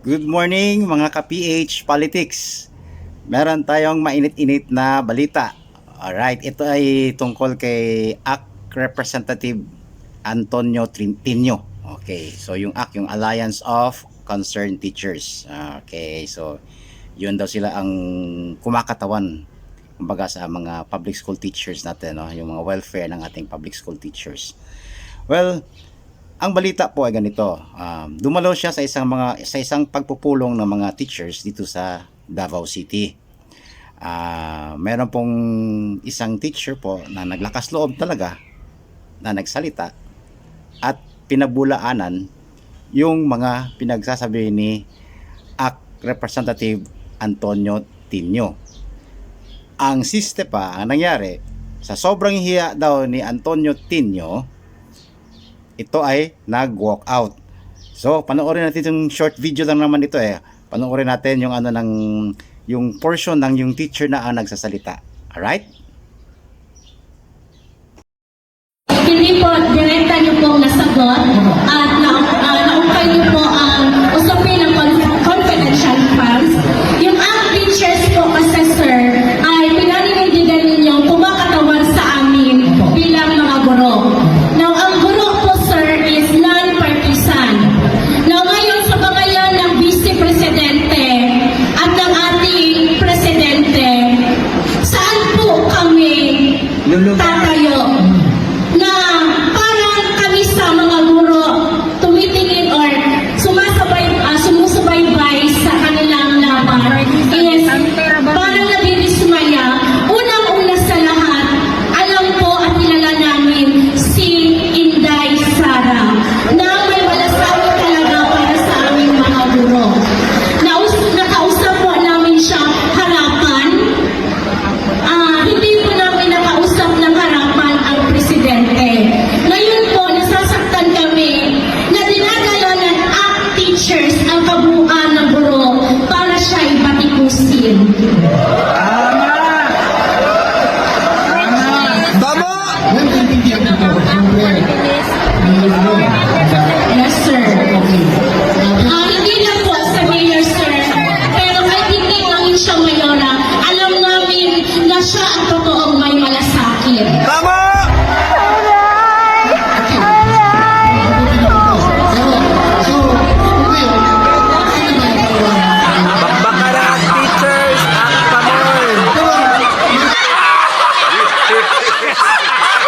Good morning mga ka-PH Politics. Meron tayong mainit-init na balita. Alright, ito ay tungkol kay ACT Representative Antonio Trintinio. Okay, so yung ACT, yung Alliance of Concerned Teachers. Okay, so yun daw sila ang kumakatawan kumbaga sa mga public school teachers natin, no? Yung mga welfare ng ating public school teachers. Well, ang balita po ay ganito. Dumalo siya sa isang pagpupulong ng mga teachers dito sa Davao City. Meron pong isang teacher po na naglakas loob talaga na nagsalita at pinabulaanan yung mga pinagsasabi ni ACT Representative Antonio Tinio. Ang siste pa, ang nangyari, sa sobrang hiya daw ni Antonio Tinio, ito ay nag-walk out. So, panoorin natin yung short video lang naman ito eh. Panoorin natin yung yung portion ng yung teacher na ang nagsasalita. Alright? Hindi po direkta niyo pong nasagot at